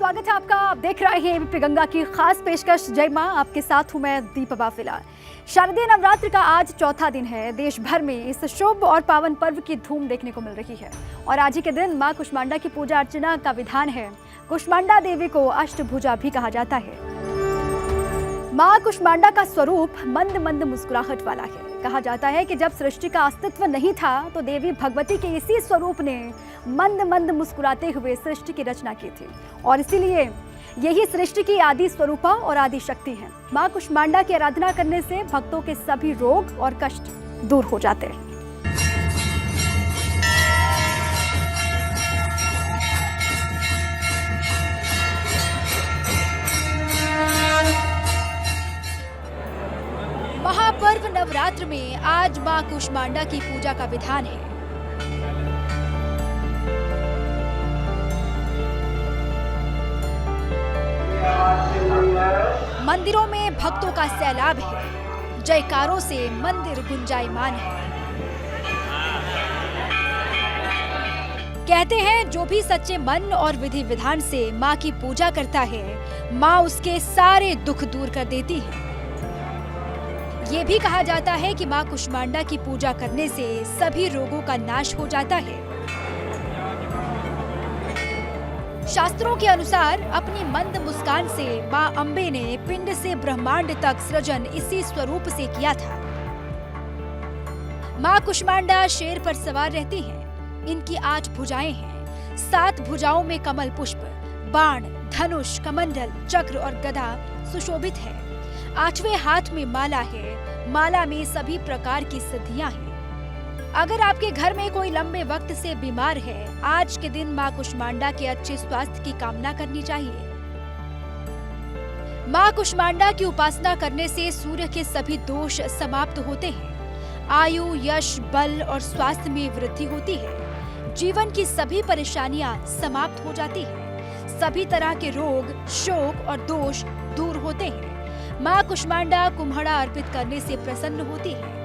स्वागत है आपका। आप देख रहे हैं एबीपी गंगा की खास पेशकश जय मां। आपके साथ हूं मैं दीपा बाफिला। शारदीय नवरात्र का आज चौथा दिन है। देश भर में इस शुभ और पावन पर्व की धूम देखने को मिल रही है और आज ही के दिन मां कुष्मांडा की पूजा अर्चना का विधान है। कुष्मांडा देवी को अष्टभुजा भी कहा जाता है। मां कुष्मांडा का स्वरूप मंद मंद मुस्कुराहट वाला है। कहा जाता है कि जब सृष्टि का अस्तित्व नहीं था तो देवी भगवती के इसी स्वरूप ने मंद मंद मुस्कुराते हुए सृष्टि की रचना की थी और इसीलिए यही सृष्टि की आदि स्वरूपा और आदि शक्ति है। मां कुष्मांडा की आराधना करने से भक्तों के सभी रोग और कष्ट दूर हो जाते हैं। महापर्व नवरात्र में आज मां कुष्मांडा की पूजा का विधान है। मंदिरों में भक्तों का सैलाब है। जयकारों से मंदिर गुंजायमान है। कहते हैं जो भी सच्चे मन और विधि विधान से मां की पूजा करता है, मां उसके सारे दुख दूर कर देती है। ये भी कहा जाता है कि मां कुष्मांडा की पूजा करने से सभी रोगों का नाश हो जाता है। शास्त्रों के अनुसार अपनी मंद मुस्कान से मां अम्बे ने पिंड से ब्रह्मांड तक सृजन इसी स्वरूप से किया था। मां कुष्मांडा शेर पर सवार रहती हैं। इनकी 8 भुजाएं हैं। 7 भुजाओं में कमल पुष्प, बाण, धनुष, कमंडल, चक्र और गदा सुशोभित है। 8वें हाथ में माला है। माला में सभी प्रकार की सिद्धियां हैं। अगर आपके घर में कोई लंबे वक्त से बीमार है, आज के दिन मां कुष्मांडा के अच्छे स्वास्थ्य की कामना करनी चाहिए। मां कुष्मांडा की उपासना करने से सूर्य के सभी दोष समाप्त होते हैं। आयु, यश, बल और स्वास्थ्य में वृद्धि होती है। जीवन की सभी परेशानियां समाप्त हो जाती हैं। सभी तरह के रोग, शोक और दोष दूर होते हैं। मां कुष्मांडा कुम्हड़ा अर्पित करने से प्रसन्न होती है।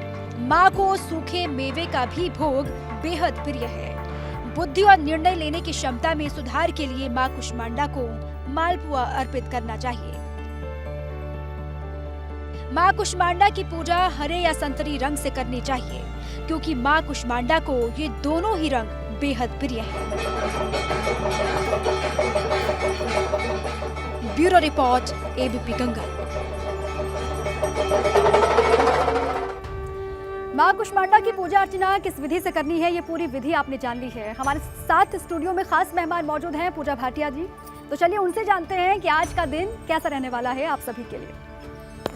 मां को सूखे मेवे का भी भोग बेहद प्रिय है। बुद्धि और निर्णय लेने की क्षमता में सुधार के लिए मां कुष्मांडा को मालपुआ अर्पित करना चाहिए। मां कुष्मांडा की पूजा हरे या संतरी रंग से करनी चाहिए क्योंकि मां कुष्मांडा को ये दोनों ही रंग बेहद प्रिय हैं। Bureau report, ABP Ganga. मां कुष्मांडा की पूजा अर्चना किस विधि से करनी है, ये पूरी विधि आपने जान ली है। हमारे साथ स्टूडियो में खास मेहमान मौजूद हैं, पूजा भाटिया जी। तो चलिए उनसे जानते हैं कि आज का दिन कैसा रहने वाला है आप सभी के लिए।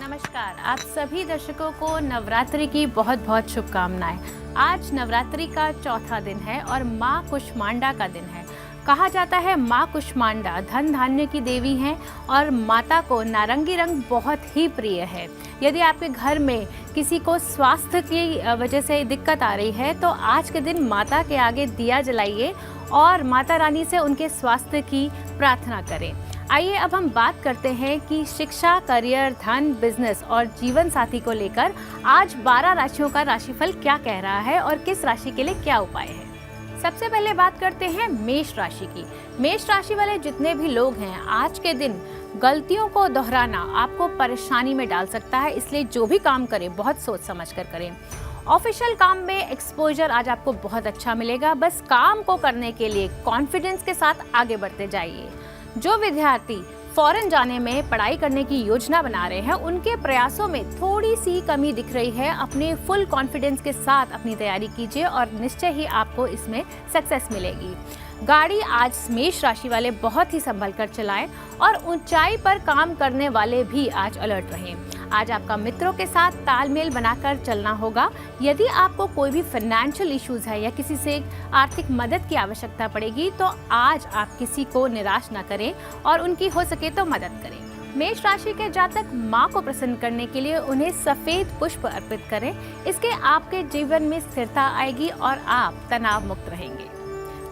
नमस्कार, आप सभी दर्शकों को नवरात्रि की बहुत बहुत शुभकामनाएं। आज नवरात्रि का चौथा दिन है और मां कुष्मांडा का दिन है। कहा जाता है मां कुष्मांडा धन धान्य की देवी हैं और माता को नारंगी रंग बहुत ही प्रिय है। यदि आपके घर में किसी को स्वास्थ्य की वजह से दिक्कत आ रही है तो आज के दिन माता के आगे दिया जलाइए और माता रानी से उनके स्वास्थ्य की प्रार्थना करें। आइए अब हम बात करते हैं कि शिक्षा, करियर, धन, बिजनेस और जीवन साथी को लेकर आज 12 राशियों का राशिफल क्या कह रहा है और किस राशि के लिए क्या उपाय है। सबसे पहले बात करते हैं मेष राशि की। मेष राशि वाले जितने भी लोग हैं, आज के दिन गलतियों को दोहराना आपको परेशानी में डाल सकता है, इसलिए जो भी काम करें बहुत सोच समझ कर करें। ऑफिशियल काम में एक्सपोजर आज आपको बहुत अच्छा मिलेगा। बस काम को करने के लिए कॉन्फिडेंस के साथ आगे बढ़ते जाइए। जो विद्यार्थी फॉरेन जाने में पढ़ाई करने की योजना बना रहे हैं, उनके प्रयासों में थोड़ी सी कमी दिख रही है। अपने फुल कॉन्फिडेंस के साथ अपनी तैयारी कीजिए और निश्चय ही आपको इसमें सक्सेस मिलेगी। गाड़ी आज मेष राशि वाले बहुत ही संभल कर चलाएं और ऊंचाई पर काम करने वाले भी आज अलर्ट रहें। आज आपका मित्रों के साथ तालमेल बनाकर चलना होगा। यदि आपको कोई भी फाइनेंशियल इश्यूज है या किसी से आर्थिक मदद की आवश्यकता पड़ेगी तो आज आप किसी को निराश ना करें और उनकी हो सके तो मदद करें। मेष राशि के जातक मां को प्रसन्न करने के लिए उन्हें सफेद पुष्प अर्पित करें। इसके आपके जीवन में स्थिरता आएगी और आप तनाव मुक्त रहेंगे।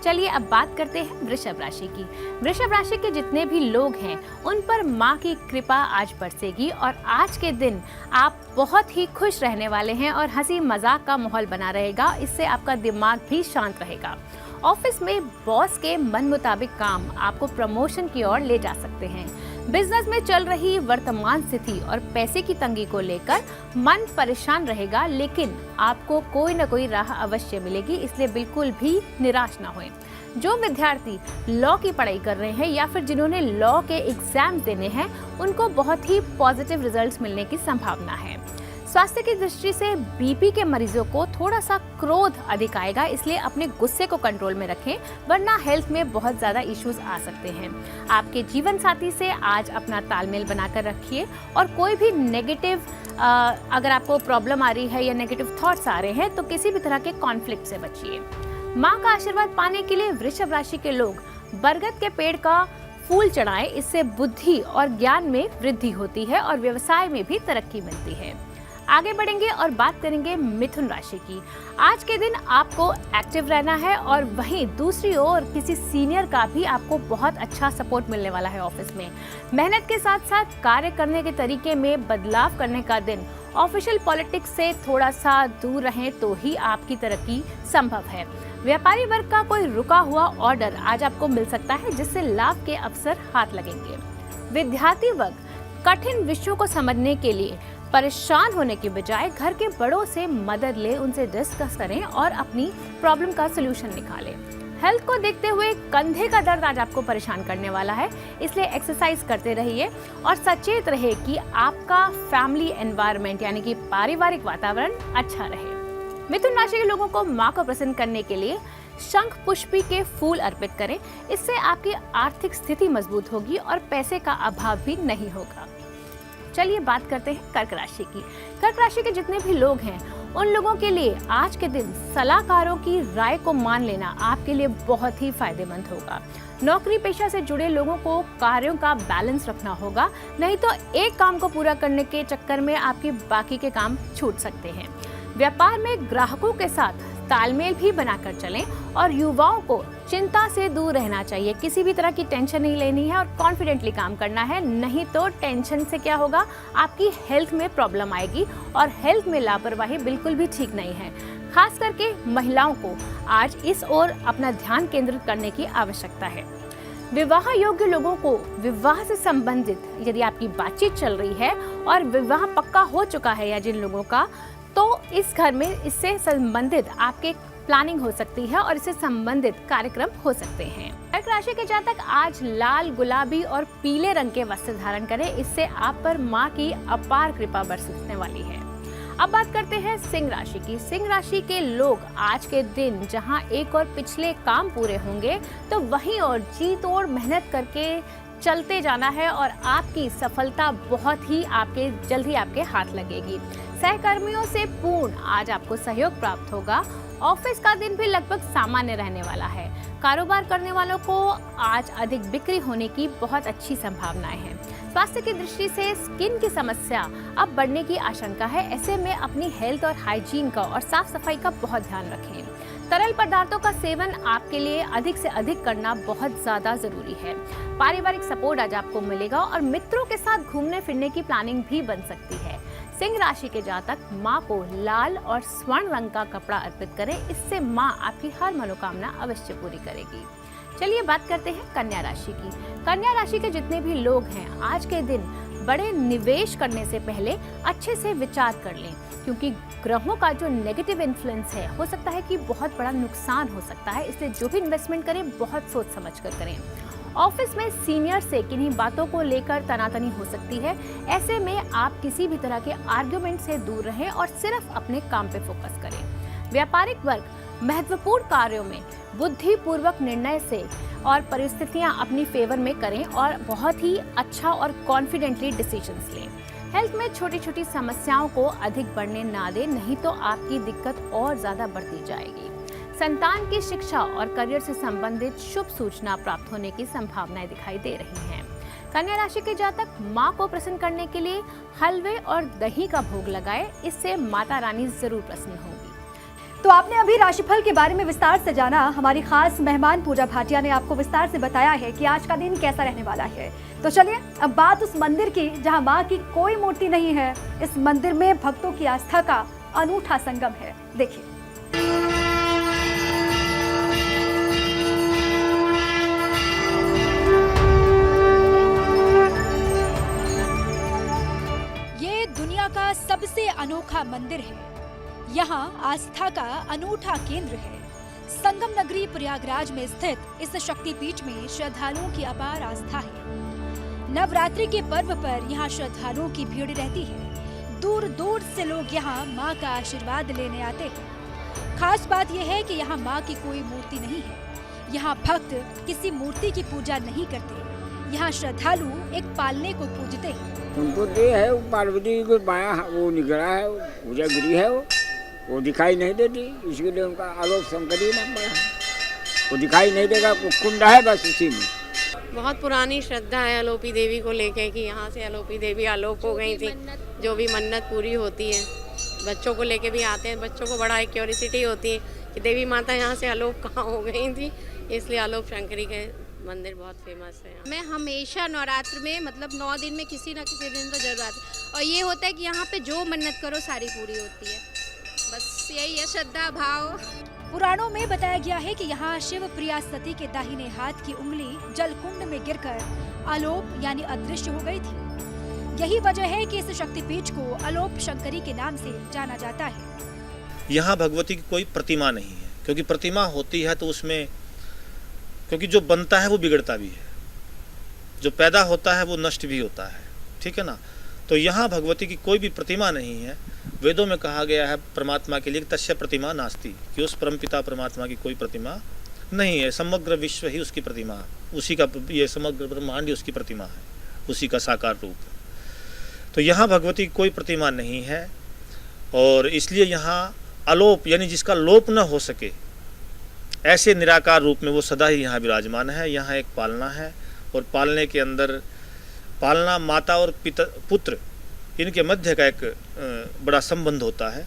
चलिए अब बात करते हैं वृषभ राशि की। वृषभ राशि के जितने भी लोग हैं उन पर मां की कृपा आज बरसेगी और आज के दिन आप बहुत ही खुश रहने वाले हैं और हंसी मजाक का माहौल बना रहेगा। इससे आपका दिमाग भी शांत रहेगा। ऑफिस में बॉस के मन मुताबिक काम आपको प्रमोशन की ओर ले जा सकते हैं। बिजनेस में चल रही वर्तमान स्थिति और पैसे की तंगी को लेकर मन परेशान रहेगा, लेकिन आपको कोई न कोई राह अवश्य मिलेगी, इसलिए बिल्कुल भी निराश ना होएं। जो विद्यार्थी लॉ की पढ़ाई कर रहे हैं या फिर जिन्होंने लॉ के एग्जाम देने हैं, उनको बहुत ही पॉजिटिव रिजल्ट्स मिलने की संभावना है। स्वास्थ्य की दृष्टि से बीपी के मरीजों को थोड़ा सा क्रोध अधिक आएगा, इसलिए अपने गुस्से को कंट्रोल में रखें, वरना हेल्थ में बहुत ज़्यादा इश्यूज आ सकते हैं। आपके जीवन साथी से आज अपना तालमेल बनाकर रखिए और कोई भी नेगेटिव अगर आपको प्रॉब्लम आ रही है या नेगेटिव थॉट्स आ रहे हैं तो किसी भी तरह के कॉन्फ्लिक्ट से बचिए। माँ का आशीर्वाद पाने के लिए वृषभ राशि के लोग बरगद के पेड़ का फूल चढ़ाएं, इससे बुद्धि और ज्ञान में वृद्धि होती है और व्यवसाय में भी तरक्की मिलती है। आगे बढ़ेंगे और बात करेंगे मिथुन राशि की। आज के दिन आपको एक्टिव रहना है और वहीं दूसरी ओर किसी सीनियर का भी आपको बहुत अच्छा सपोर्ट मिलने वाला है ऑफिस में। मेहनत के साथ साथ कार्य करने के तरीके में बदलाव करने का दिन। ऑफिशियल पॉलिटिक्स से थोड़ा सा दूर रहें तो ही आपकी तरक्की संभव है। व्यापारी वर्ग का कोई रुका हुआ ऑर्डर आज आपको मिल सकता है, जिससे लाभ के अवसर हाथ लगेंगे। विद्यार्थी वर्ग कठिन विषयों को समझने के लिए परेशान होने के बजाय घर के बड़ों से मदद ले, उनसे डिस्कस करें और अपनी प्रॉब्लम का सलूशन निकालें। हेल्थ को देखते हुए कंधे का दर्द आज आपको परेशान करने वाला है, इसलिए एक्सरसाइज करते रहिए और सचेत रहे कि आपका फैमिली एनवायरनमेंट यानी कि पारिवारिक वातावरण अच्छा रहे। मिथुन राशि के लोगों को माँ को प्रसन्न करने के लिए शंख पुष्पी के फूल अर्पित करें, इससे आपकी आर्थिक स्थिति मजबूत होगी और पैसे का अभाव भी नहीं होगा। चलिए बात करते हैं कर्क राशि की। कर्क राशि के जितने भी लोग हैं उन लोगों के लिए आज के दिन सलाहकारों की राय को मान लेना आपके लिए बहुत ही फायदेमंद होगा। नौकरी पेशा से जुड़े लोगों को कार्यों का बैलेंस रखना होगा, नहीं तो एक काम को पूरा करने के चक्कर में आपके बाकी के काम छूट सकते हैं। व्यापार में ग्राहकों के साथ तालमेल भी बनाकर चलें और युवाओं को चिंता से दूर रहना चाहिए। किसी भी तरह की टेंशन नहीं लेनी है और कॉन्फिडेंटली काम करना है, नहीं तो टेंशन से क्या होगा, आपकी हेल्थ में प्रॉब्लम आएगी और हेल्थ में लापरवाही बिल्कुल भी ठीक नहीं है। खास करके महिलाओं को आज इस ओर अपना ध्यान केंद्रित करने की आवश्यकता है। विवाह योग्य लोगों को विवाह से संबंधित यदि आपकी बातचीत चल रही है और विवाह पक्का हो चुका है या जिन लोगों का, तो इस घर में इससे संबंधित आपके प्लानिंग हो सकती है और इससे संबंधित कार्यक्रम हो सकते हैं। कर्क राशि के जातक आज लाल, गुलाबी और पीले रंग के वस्त्र धारण करें, इससे आप पर माँ की अपार कृपा बरसने वाली है। अब बात करते हैं सिंह राशि की। सिंह राशि के लोग आज के दिन जहां एक और पिछले काम पूरे होंगे, तो वहीं और जी तोड़ मेहनत करके चलते जाना है और आपकी सफलता बहुत ही जल्द ही आपके हाथ लगेगी। सहकर्मियों से पूर्ण आज आपको सहयोग प्राप्त होगा। ऑफिस का दिन भी लगभग सामान्य रहने वाला है। कारोबार करने वालों को आज अधिक बिक्री होने की बहुत अच्छी संभावनाएं हैं। स्वास्थ्य की दृष्टि से स्किन की समस्या अब बढ़ने की आशंका है, ऐसे में अपनी हेल्थ और हाइजीन का और साफ सफाई का बहुत ध्यान रखें। तरल पदार्थों का सेवन आपके लिए अधिक से अधिक करना बहुत ज्यादा जरूरी है। पारिवारिक सपोर्ट आज आपको मिलेगा और मित्रों के साथ घूमने फिरने की प्लानिंग भी बन सकती है। सिंह राशि के जातक माँ को लाल और स्वर्ण रंग का कपड़ा अर्पित करें, इससे माँ आपकी हर मनोकामना अवश्य पूरी करेगी। चलिए बात करते हैं कन्या राशि की। कन्या राशि के जितने भी लोग हैं आज के दिन बड़े निवेश करने से पहले अच्छे से विचार कर लें, क्योंकि ग्रहों का जो नेगेटिव इन्फ्लुएंस है हो सकता है कि बहुत बड़ा नुकसान हो सकता है, इसलिए जो भी इन्वेस्टमेंट करें बहुत सोच समझ कर करें। ऑफिस में सीनियर से किन्हीं बातों को लेकर तनातनी हो सकती है, ऐसे में आप किसी भी तरह के आर्ग्यूमेंट से दूर रहें और सिर्फ अपने काम पे फोकस करें। व्यापारिक वर्ग महत्वपूर्ण कार्यों में बुद्धिपूर्वक निर्णय से और परिस्थितियां अपनी फेवर में करें और बहुत ही अच्छा और कॉन्फिडेंटली डिसीजंस लें। हेल्थ में छोटी छोटी समस्याओं को अधिक बढ़ने ना दें, नहीं तो आपकी दिक्कत और ज्यादा बढ़ती जाएगी। संतान की शिक्षा और करियर से संबंधित शुभ सूचना प्राप्त होने की संभावनाएं दिखाई दे रही हैं। कन्या राशि के जातक माँ को प्रसन्न करने के लिए हलवे और दही का भोग लगाएं, इससे माता रानी जरूर प्रसन्न होगी। तो आपने अभी राशिफल के बारे में विस्तार से जाना। हमारी खास मेहमान पूजा भाटिया ने आपको विस्तार से बताया है कि आज का दिन कैसा रहने वाला है। तो चलिए अब बात उस मंदिर की जहां मां की कोई मूर्ति नहीं है। इस मंदिर में भक्तों की आस्था का अनूठा संगम है। देखिए। अनोखा मंदिर है। यहाँ आस्था का अनूठा केंद्र है। संगम नगरी प्रयागराज में स्थित इस शक्तिपीठ में श्रद्धालुओं की अपार आस्था है। नवरात्रि के पर्व पर यहाँ श्रद्धालुओं की भीड़ रहती है। दूर दूर से लोग यहाँ माँ का आशीर्वाद लेने आते हैं। खास बात यह है कि यहाँ माँ की कोई मूर्ति नहीं है। यहाँ भक्त किसी मूर्ति की पूजा नहीं करते। यहाँ श्रद्धालु एक पालने को पूजते हैं। उनको ये है वो पार्वती को बाया वो निकला है, वो पूजा गिरी है, वो दिखाई नहीं देती, इसके लिए उनका आलोक शंकरी नाम पड़ा है। वो दिखाई नहीं देगा, वो कुंड है बस उसी में। बहुत पुरानी श्रद्धा है आलोपी देवी को लेकर कि यहाँ से आलोपी देवी आलोक हो गई थी। जो भी मन्नत पूरी होती है, बच्चों को लेके भी आते हैं। बच्चों को बड़ा एक क्यूरियोसिटी होती है कि देवी माता यहाँ से आलोक कहाँ हो गई थी, इसलिए आलोक शंकरी के मंदिर बहुत फेमस है। मैं हमेशा नवरात्र में मतलब 9 दिन में किसी न किसी दिन तो जरूर आती हूँ। और ये होता है कि यहाँ पे जो मन्नत करो सारी पूरी होती है। बस यही है श्रद्धा भाव। पुराणों में बताया गया है कि यहाँ शिव प्रिया सती के दाहिने हाथ की उंगली जलकुंड में गिरकर अलोप यानी अदृश्य हो गई थी। यही वजह है कि इस शक्तिपीठ को अलोप शंकरी के नाम से जाना जाता है। यहाँ भगवती की कोई प्रतिमा नहीं है, क्योंकि प्रतिमा होती है तो उसमें क्योंकि जो बनता है वो बिगड़ता भी है, जो पैदा होता है वो नष्ट भी होता है, ठीक है ना। तो यहाँ भगवती की कोई भी प्रतिमा नहीं है। वेदों में कहा गया है परमात्मा के लिए तस्य प्रतिमा नास्ति, कि उस परमपिता परमात्मा की कोई प्रतिमा नहीं है। समग्र विश्व ही उसकी प्रतिमा, उसी का ये समग्र ब्रह्मांड ही उसकी प्रतिमा है, उसी का साकार रूप है। तो यहाँ भगवती की कोई प्रतिमा नहीं है और इसलिए यहाँ अलोप यानी जिसका लोप न हो सके ऐसे निराकार रूप में वो सदा ही यहाँ विराजमान है। यहाँ एक पालना है और पालने के अंदर पालना माता और पिता पुत्र इनके मध्य का एक बड़ा संबंध होता है।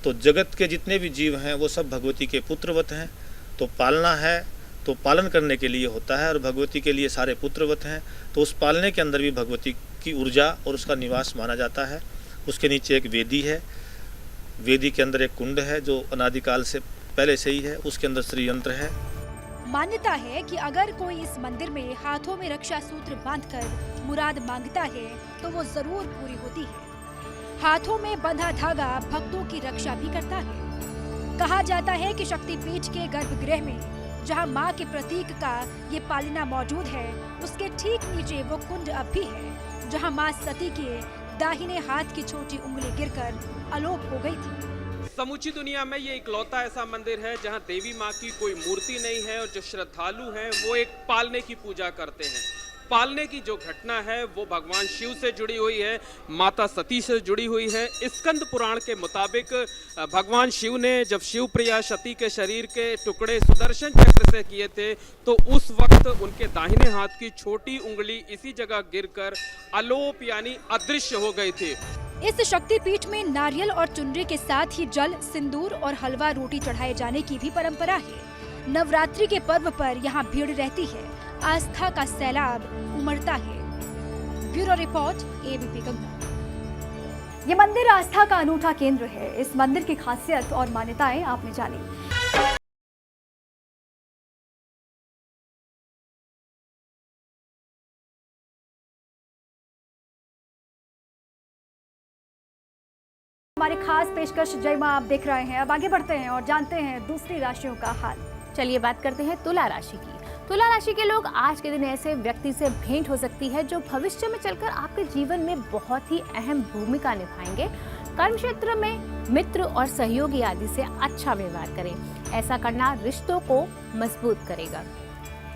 तो जगत के जितने भी जीव हैं वो सब भगवती के पुत्रवत हैं। तो पालना है तो पालन करने के लिए होता है और भगवती के लिए सारे पुत्रवत हैं। तो उस पालने के अंदर भी भगवती की ऊर्जा और उसका निवास माना जाता है। उसके नीचे एक वेदी है, वेदी के अंदर एक कुंड है जो अनादिकाल से पहले से ही है, उसके अंदर श्री यंत्र है। मान्यता है कि अगर कोई इस मंदिर में हाथों में रक्षा सूत्र बांधकर मुराद मांगता है तो वो जरूर पूरी होती है। हाथों में बंधा धागा भक्तों की रक्षा भी करता है। कहा जाता है कि शक्तिपीठ के गर्भगृह में जहां मां के प्रतीक का ये पालना मौजूद है, उसके ठीक नीचे वो कुंड अब भी है जहां मां सती के दाहिने हाथ की छोटी उंगली गिरकर अलोप हो गई थी। समूची दुनिया में ये इकलौता ऐसा मंदिर है जहां देवी माँ की कोई मूर्ति नहीं है और जो श्रद्धालु हैं वो एक पालने की पूजा करते हैं। पालने की जो घटना है वो भगवान शिव से जुड़ी हुई है, माता सती से जुड़ी हुई है। स्कंद पुराण के मुताबिक भगवान शिव ने जब शिव प्रिया सती के शरीर के टुकड़े सुदर्शन चक्र से किए थे तो उस वक्त उनके दाहिने हाथ की छोटी उंगली इसी जगह गिरकर अलोप यानी अदृश्य हो गई थी। इस शक्तिपीठ में नारियल और चुनरी के साथ ही जल, सिंदूर और हलवा रोटी चढ़ाए जाने की भी परंपरा है। नवरात्रि के पर्व पर यहाँ भीड़ रहती है, आस्था का सैलाब उमड़ता है। Bureau report, ABP Ganga. ये मंदिर आस्था का अनूठा केंद्र है। इस मंदिर की खासियत और मान्यताएं आपने जानी। हमारी खास पेशकश जय मां आप देख रहे हैं। अब आगे बढ़ते हैं और जानते हैं दूसरी राशियों का हाल। चलिए बात करते हैं तुला राशि की। तुला राशि के लोग आज के दिन ऐसे व्यक्ति से भेंट हो सकती है जो भविष्य में चलकर आपके जीवन में बहुत ही अहम भूमिका निभाएंगे। कर्म क्षेत्र में मित्र और सहयोगी आदि से अच्छा व्यवहार करें, ऐसा करना रिश्तों को मजबूत करेगा।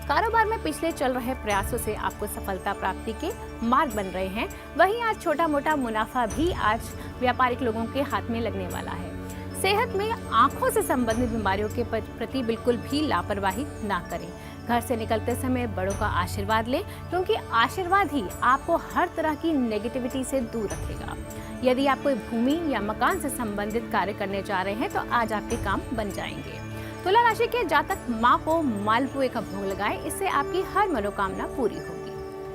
कारोबार में पिछले चल रहे प्रयासों से आपको सफलता प्राप्ति के मार्ग बन रहे हैं। वहीं आज छोटा मोटा मुनाफा भी आज व्यापारिक लोगों के हाथ में लगने वाला है। सेहत में आंखों से संबंधित बीमारियों के प्रति बिल्कुल भी लापरवाही ना करें। घर से निकलते समय बड़ों का आशीर्वाद लें, क्योंकि आशीर्वाद ही आपको हर तरह की नेगेटिविटी से दूर रखेगा। यदि आप कोई भूमि या मकान से संबंधित कार्य करने जा रहे हैं तो आज आपके काम बन जाएंगे। तुला राशि के जातक माँ को मालपुए का भोग लगाएं, इससे आपकी हर मनोकामना पूरी होगी।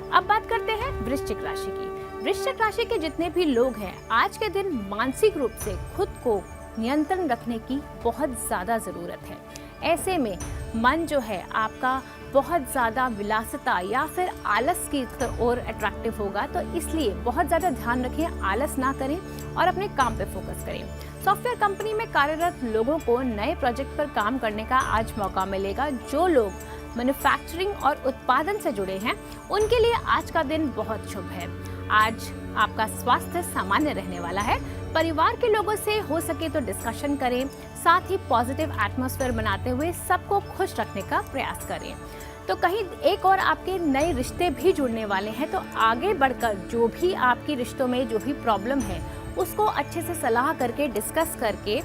अब बात करते हैं वृश्चिक राशि की। वृश्चिक राशि के जितने भी लोग हैं, आज के दिन मानसिक रूप से खुद को नियंत्रण रखने की बहुत ज्यादा जरूरत है। ऐसे में मन जो है आपका बहुत ज़्यादा विलासिता या फिर आलस की ओर अट्रैक्टिव होगा। तो इसलिए बहुत ज़्यादा ध्यान रखें, आलस ना करें और अपने काम पे फोकस करें। सॉफ्टवेयर कंपनी में कार्यरत लोगों को नए प्रोजेक्ट पर काम करने का आज मौका मिलेगा। जो लोग मैन्युफैक्चरिंग और उत्पादन से जुड़े हैं उनके लिए आज का दिन बहुत शुभ है। आज आपका स्वास्थ्य सामान्य रहने वाला है। परिवार के लोगों से हो सके तो डिस्कशन करें, साथ ही पॉजिटिव एटमॉस्फेयर बनाते हुए सबको खुश रखने का प्रयास करें। तो कहीं एक और आपके नए रिश्ते भी जुड़ने वाले हैं, तो आगे बढ़कर जो भी आपकी रिश्तों में जो भी प्रॉब्लम है उसको अच्छे से सलाह करके डिस्कस करके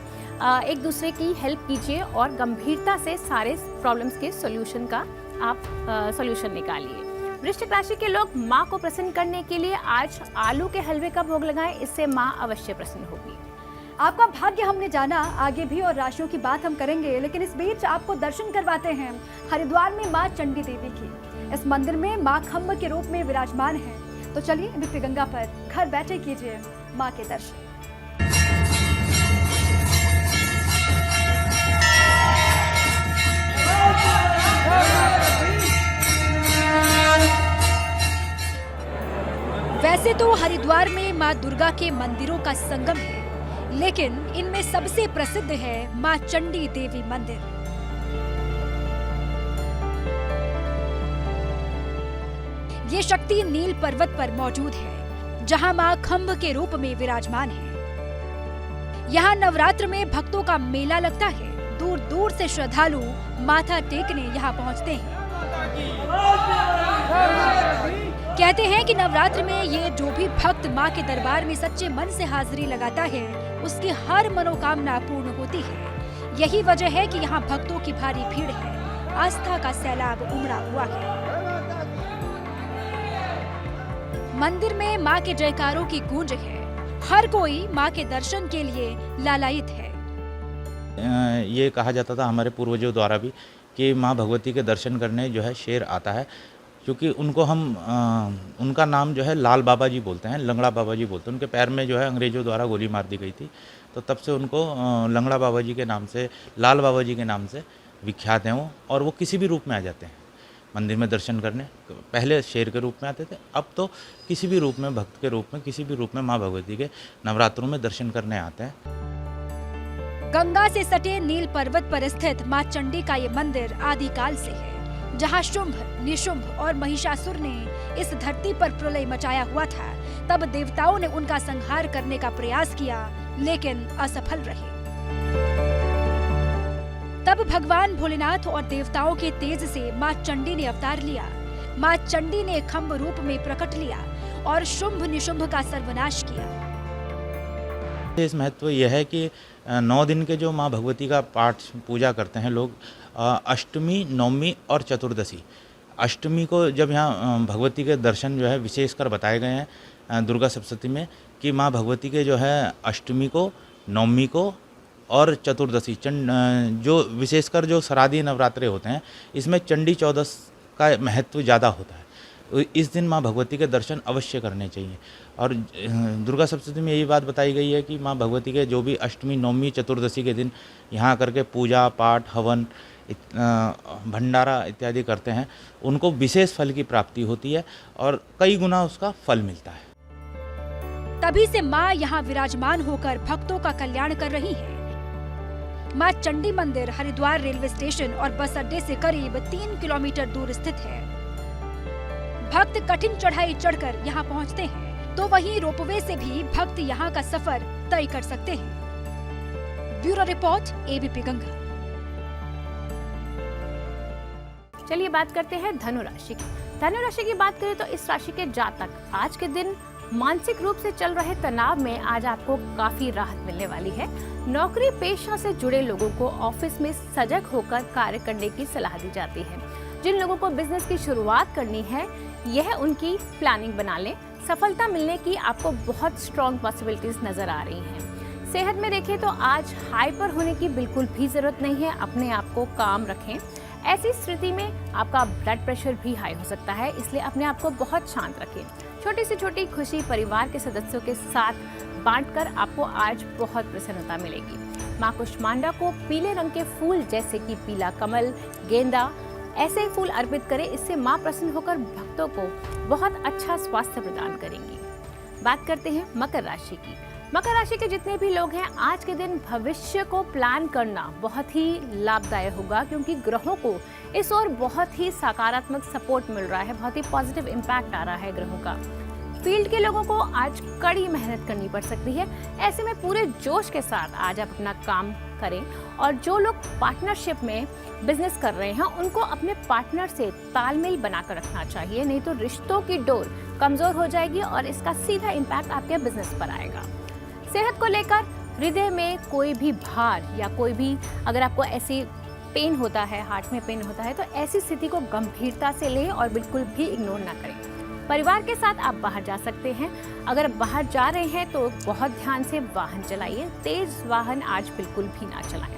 एक दूसरे की हेल्प कीजिए और गंभीरता से सारे प्रॉब्लम्स के सॉल्यूशन का आप सॉल्यूशन निकालिए। वृश्चिक राशि के लोग माँ को प्रसन्न करने के लिए आज आलू के हलवे का भोग लगाएं, इससे माँ अवश्य प्रसन्न होगी। आपका भाग्य हमने जाना, आगे भी और राशियों की बात हम करेंगे, लेकिन इस बीच आपको दर्शन करवाते हैं हरिद्वार में माँ चंडी देवी की। इस मंदिर में माँ खम्भ के रूप में विराजमान है। तो चलिए दिव्य गंगा पर घर बैठे कीजिए माँ के दर्शन। वैसे तो हरिद्वार में माँ दुर्गा के मंदिरों का संगम है, लेकिन इनमें सबसे प्रसिद्ध है माँ चंडी देवी मंदिर। ये शक्ति नील पर्वत पर मौजूद है, जहां माँ खम्भ के रूप में विराजमान है। यहाँ नवरात्र में भक्तों का मेला लगता है। दूर दूर से श्रद्धालु माथा टेकने यहाँ पहुँचते हैं। कहते हैं कि नवरात्र में ये जो भी भक्त माँ के दरबार में सच्चे मन से हाजिरी लगाता है, उसकी हर मनोकामना पूर्ण होती है। यही वजह है कि यहाँ भक्तों की भारी भीड़ है। आस्था का सैलाब उमड़ा हुआ है। मंदिर में माँ के जयकारों की गूंज है। हर कोई माँ के दर्शन के लिए लालायित है। ये कहा जाता था हमारे पूर्वजों द्वारा भी कि माँ भगवती के दर्शन करने जो है शेर आता है, क्योंकि उनको हम उनका नाम जो है लाल बाबा जी बोलते हैं, लंगड़ा बाबा जी बोलते हैं। उनके पैर में जो है अंग्रेजों द्वारा गोली मार दी गई थी, तो तब से उनको लंगड़ा बाबा जी के नाम से, लाल बाबा जी के नाम से विख्यात हैं वो। और वो किसी भी रूप में आ जाते हैं मंदिर में दर्शन करने। पहले शेर के रूप में आते थे, अब तो किसी भी रूप में, भक्त के रूप में, किसी भी रूप में माँ भगवती के नवरात्रों में दर्शन करने आते हैं। गंगा से सटे नील पर्वत पर स्थित माँ चंडी का ये मंदिर आदिकाल से है, जहाँ शुंभ, निशुंभ और महिषासुर ने इस धरती पर प्रलय मचाया हुआ था। तब देवताओं ने उनका संहार करने का प्रयास किया, लेकिन असफल रहे। तब भगवान भोलेनाथ और देवताओं के तेज से माँ चंडी ने अवतार लिया। माँ चंडी ने खम्भ रूप में प्रकट लिया और शुंभ निशुंभ का सर्वनाश किया। इस महत्व यह है कि 9 दिन के जो माँ भगवती का पाठ पूजा करते हैं लोग, अष्टमी, नवमी और चतुर्दशी। अष्टमी को जब यहाँ भगवती के दर्शन जो है विशेषकर बताए गए हैं दुर्गा सप्तशती में, कि माँ भगवती के जो है अष्टमी को, नवमी को और चतुर्दशी जो विशेषकर जो श्राद्धी नवरात्रे होते हैं, इसमें चंडी चौदस का महत्व ज़्यादा होता है। इस दिन माँ भगवती के दर्शन अवश्य करने चाहिए। और दुर्गा सप्तशती में यही बात बताई गई है कि माँ भगवती के जो भी अष्टमी, नवमी, चतुर्दशी के दिन यहाँ करके पूजा पाठ, हवन, भंडारा इत्यादि करते हैं, उनको विशेष फल की प्राप्ति होती है और कई गुना उसका फल मिलता है। तभी से माँ यहाँ विराजमान होकर भक्तों का कल्याण कर रही है। माँ चंडी मंदिर हरिद्वार रेलवे स्टेशन और बस अड्डे से करीब 3 किलोमीटर दूर स्थित है। भक्त कठिन चढ़ाई चढ़कर यहाँ पहुँचते हैं, तो वहीं रोपवे से भी भक्त यहाँ का सफर तय कर सकते हैं। Bureau report, ABP Ganga. चलिए बात करते हैं धनु राशि की। धनु राशि की बात करें तो इस राशि के जातक आज के दिन मानसिक रूप से चल रहे तनाव में आज आपको काफी राहत मिलने वाली है। नौकरी पेशा से जुड़े लोगों को ऑफिस में सजग होकर कार्य करने की सलाह दी जाती है। जिन लोगों को बिजनेस की शुरुआत करनी है, यह उनकी प्लानिंग बना लें। सफलता मिलने की आपको बहुत स्ट्रॉन्ग पॉसिबिलिटीज नजर आ रही हैं। सेहत में देखें तो आज हाइपर होने की बिल्कुल भी जरूरत नहीं है। अपने आप को काम रखें। ऐसी स्थिति में आपका ब्लड प्रेशर भी हाई हो सकता है, इसलिए अपने आप को बहुत शांत रखें। छोटी से छोटी खुशी परिवार के सदस्यों के साथ बांटकर आपको आज बहुत प्रसन्नता मिलेगी। माँ कुष्मांडा को पीले रंग के फूल जैसे कि पीला कमल, गेंदा, ऐसे ही फूल अर्पित करें, इससे माँ प्रसन्न होकर भक्तों को बहुत अच्छा स्वास्थ्य प्रदान करेंगी। बात करते हैं मकर राशि की। मकर राशि के जितने भी लोग हैं, आज के दिन भविष्य को प्लान करना बहुत ही लाभदायक होगा, क्योंकि ग्रहों को इस ओर बहुत ही सकारात्मक सपोर्ट मिल रहा है, बहुत ही पॉजिटिव इम्पैक्ट आ रहा है ग्रहों का। फील्ड के लोगों को आज कड़ी मेहनत करनी पड़ सकती है। ऐसे में पूरे जोश के साथ आज आप अपना काम करें, और जो लोग पार्टनरशिप में बिजनेस कर रहे हैं उनको अपने पार्टनर से तालमेल बनाकर रखना चाहिए, नहीं तो रिश्तों की डोर कमजोर हो जाएगी और इसका सीधा इम्पैक्ट आपके बिजनेस पर आएगा। सेहत को लेकर हृदय में कोई भी भार या कोई भी अगर आपको ऐसी पेन होता है, हार्ट में पेन होता है, तो ऐसी स्थिति को गंभीरता से लें और बिल्कुल भी इग्नोर ना करें। परिवार के साथ आप बाहर जा सकते हैं। अगर बाहर जा रहे हैं तो बहुत ध्यान से वाहन चलाइए, तेज वाहन आज बिल्कुल भी ना चलाएं।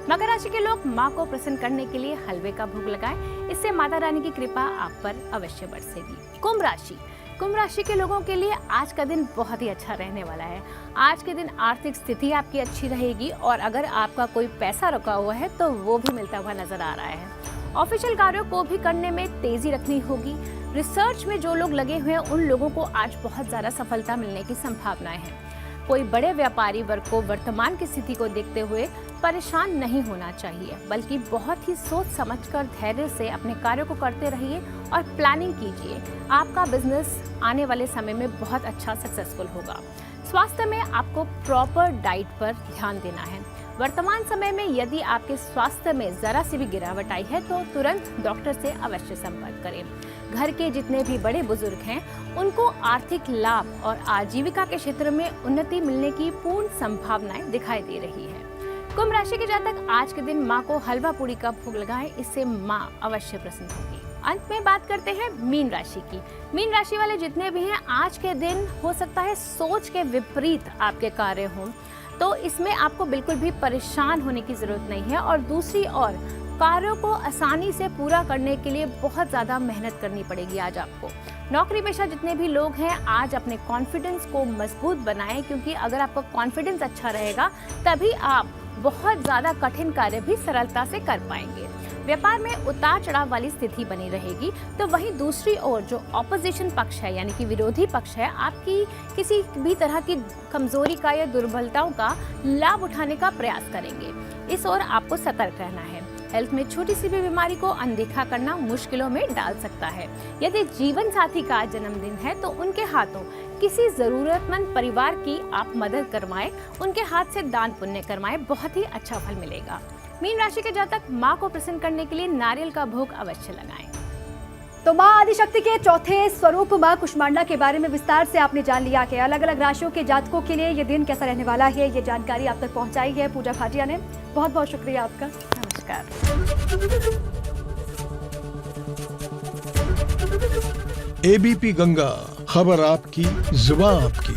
मकर राशि के लोग माँ को प्रसन्न करने के लिए हलवे का भोग लगाएं, इससे माता रानी की कृपा आप पर अवश्य बरसेगी। कुंभ राशि के लोगों के लिए आज का दिन बहुत ही अच्छा रहने वाला है। आज के दिन आर्थिक स्थिति आपकी अच्छी रहेगी, और अगर आपका कोई पैसा रुका हुआ है तो वो भी मिलता हुआ नजर आ रहा है। ऑफिशियल कार्यों को भी करने में तेजी रखनी होगी। रिसर्च में जो लोग लगे हुए हैं उन लोगों को आज बहुत ज़्यादा सफलता मिलने की संभावनाएं हैं। कोई बड़े व्यापारी वर्ग को वर्तमान की स्थिति को देखते हुए परेशान नहीं होना चाहिए, बल्कि बहुत ही सोच समझकर धैर्य से अपने कार्यों को करते रहिए और प्लानिंग कीजिए। आपका बिजनेस आने वाले समय में बहुत अच्छा सक्सेसफुल होगा। स्वास्थ्य में आपको प्रॉपर डाइट पर ध्यान देना है। वर्तमान समय में यदि आपके स्वास्थ्य में जरा सी भी गिरावट आई है तो तुरंत डॉक्टर से अवश्य संपर्क करें। घर के जितने भी बड़े बुजुर्ग हैं उनको आर्थिक लाभ और आजीविका के क्षेत्र में उन्नति मिलने की पूर्ण संभावनाएं दिखाई दे रही है। कुंभ राशि के जातक आज के दिन माँ को हलवा पूरी का भोग लगाएं, इससे माँ अवश्य प्रसन्न होगी। अंत में बात करते हैं मीन राशि की। मीन राशि वाले जितने भी हैं, आज के दिन हो सकता है सोच के विपरीत आपके कार्य हों, तो इसमें आपको बिल्कुल भी परेशान होने की जरूरत नहीं है। और दूसरी ओर कार्यों को आसानी से पूरा करने के लिए बहुत ज़्यादा मेहनत करनी पड़ेगी आज आपको। नौकरी पेशा जितने भी लोग हैं, आज अपने कॉन्फिडेंस को मजबूत बनाएं, क्योंकि अगर आपका कॉन्फिडेंस अच्छा रहेगा तभी आप बहुत ज़्यादा कठिन कार्य भी सरलता से कर पाएंगे। व्यापार में उतार चढ़ाव वाली स्थिति बनी रहेगी, तो वहीं दूसरी ओर जो ऑपोजिशन पक्ष है यानी कि विरोधी पक्ष है, आपकी किसी भी तरह की कमजोरी का या दुर्बलताओं का लाभ उठाने का प्रयास करेंगे। इस ओर आपको सतर्क रहना है। हेल्थ में छोटी सी भी बीमारी को अनदेखा करना मुश्किलों में डाल सकता है। यदि जीवन साथी का जन्मदिन है तो उनके हाथों किसी जरूरतमंद परिवार की आप मदद करवाएं, उनके हाथ से दान पुण्य करवाएं, बहुत ही अच्छा फल मिलेगा। मीन राशि के जातक माँ को प्रसन्न करने के लिए नारियल का भोग अवश्य लगाएं। तो माँ आदिशक्ति के चौथे स्वरूप माँ कुष्मांडा के बारे में विस्तार से आपने जान लिया कि अलग अलग राशियों के जातकों के लिए ये दिन कैसा रहने वाला है, ये जानकारी आप तक पहुँचाई है पूजा भाटिया ने। बहुत बहुत शुक्रिया आपका। नमस्कार। एबीपी गंगा, खबर आपकी, जुबान आपकी।